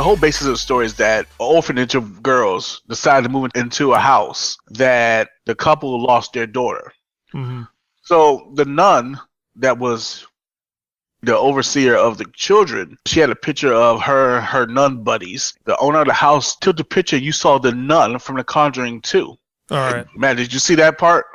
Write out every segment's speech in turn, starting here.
whole basis of the story is that an orphanage of girls decided to move into a house that the couple lost their daughter. Mm-hmm. So the nun that was the overseer of the children, she had a picture of her nun buddies. The owner of the house took the picture. You saw the nun from the Conjuring 2. All right. Matt, did you see that part?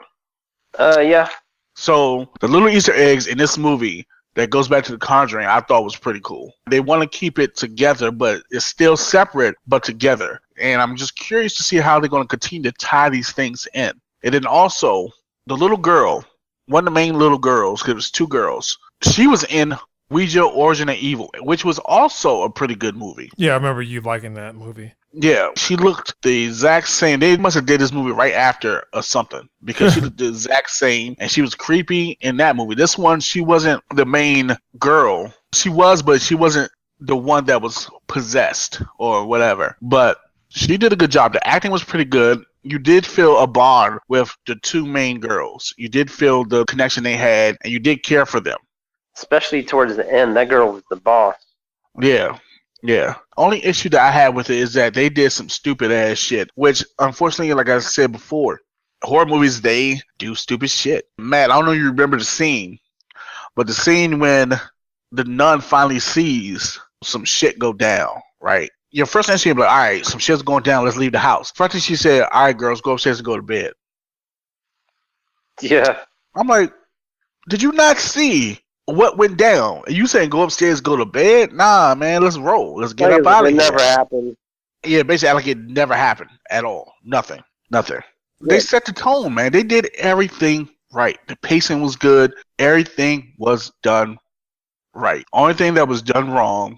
Yeah. So the little Easter eggs in this movie that goes back to the Conjuring, I thought was pretty cool. They want to keep it together, but it's still separate, but together. And I'm just curious to see how they're going to continue to tie these things in. And then also, the little girl, one of the main little girls, because it was two girls, she was in Ouija Origin of Evil, which was also a pretty good movie. Yeah, I remember you liking that movie. Yeah, she looked the exact same. They must have did this movie right after or something, because she looked the exact same, and she was creepy in that movie. This one, she wasn't the main girl. She was, but she wasn't the one that was possessed or whatever. But she did a good job. The acting was pretty good. You did feel a bond with the two main girls. You did feel the connection they had, and you did care for them. Especially towards the end, that girl was the boss. Yeah. Yeah. Only issue that I had with it is that they did some stupid ass shit, which unfortunately, like I said before, horror movies, they do stupid shit. Matt, I don't know if you remember the scene, but the scene when the nun finally sees some shit go down, right? Your first instinct, you're like, all right, some shit's going down, let's leave the house. First thing she said, all right, girls, go upstairs and go to bed. Yeah. I'm like, did you not see what went down? You saying go upstairs, go to bed? Nah, man, let's roll. Let's get up out of here. It never happened. Yeah, basically like it never happened at all. Nothing. Yeah. They set the tone, man. They did everything right. The pacing was good. Everything was done right. Only thing that was done wrong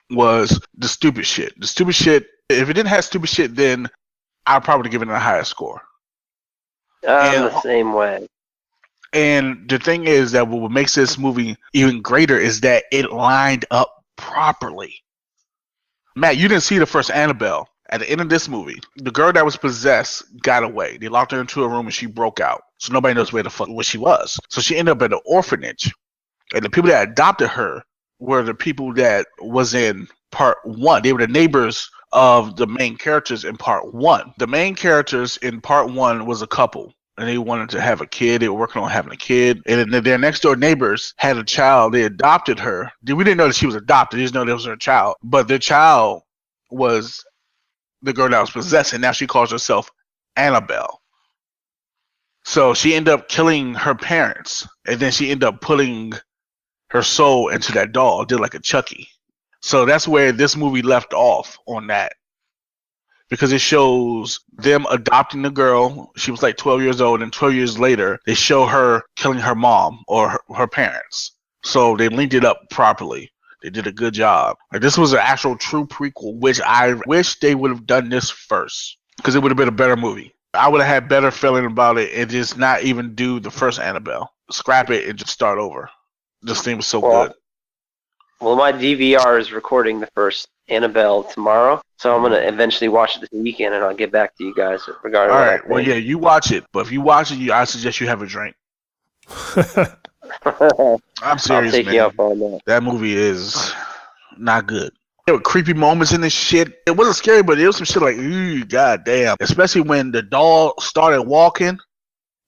was the stupid shit. The stupid shit, if it didn't have stupid shit, then I'd probably give it a higher score. I'm the same way. And the thing is that what makes this movie even greater is that it lined up properly. Matt, you didn't see the first Annabelle. At the end of this movie, the girl that was possessed got away. They locked her into a room and she broke out. So nobody knows where she was. So she ended up at an orphanage. And the people that adopted her were the people that was in part 1. They were the neighbors of the main characters in part 1. The main characters in part 1 was a couple. And they wanted to have a kid. They were working on having a kid. And then their next door neighbors had a child. They adopted her. We didn't know that she was adopted. They just know that was her child. But their child was the girl that was possessed. And now she calls herself Annabelle. So she ended up killing her parents. And then she ended up putting her soul into that doll. Did like a Chucky. So that's where this movie left off on that. Because it shows them adopting the girl. She was like 12 years old, and 12 years later, they show her killing her mom or her parents. So they linked it up properly. They did a good job. Like, this was an actual true prequel, which I wish they would have done this first, because it would have been a better movie. I would have had better feeling about it and just not even do the first Annabelle. Scrap it and just start over. This thing was so good. Well, my DVR is recording the first Annabelle tomorrow, so I'm going to eventually watch it this weekend, and I'll get back to you guys regarding all right, well, yeah, you watch it, but if you watch it, I suggest you have a drink. I'm serious, I'll take man. you up on that. That movie is not good. There were creepy moments in this shit. It wasn't scary, but there was some shit like, ooh, goddamn. Especially when the doll started walking.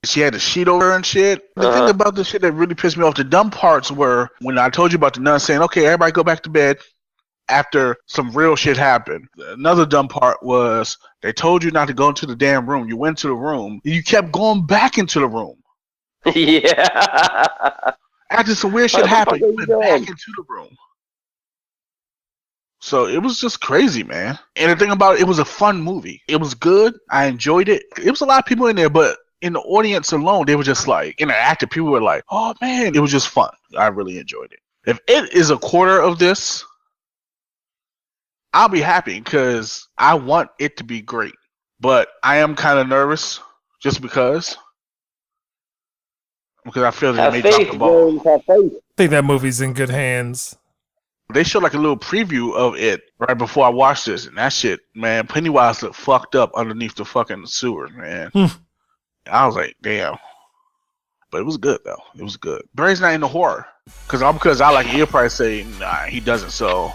She had a sheet over her and shit. The thing about the shit that really pissed me off, the dumb parts were when I told you about the nun saying, okay, everybody go back to bed after some real shit happened. Another dumb part was they told you not to go into the damn room. You went to the room. And you kept going back into the room. Yeah. After some weird shit happened, you went back into the room. So it was just crazy, man. And the thing about it was a fun movie. It was good. I enjoyed it. It was a lot of people in there, but in the audience alone, they were just like interactive. People were like, oh man, it was just fun. I really enjoyed it. If it is a quarter of this, I'll be happy because I want it to be great. But I am kind of nervous just because I feel that they may drop the ball. I think that movie's in good hands. They showed like a little preview of it right before I watched this, and that shit, man, Pennywise looked fucked up underneath the fucking sewer, man. I was like, damn. But it was good, though. It was good. Barry's not into horror. Because I like, he'll probably say, nah, he doesn't, so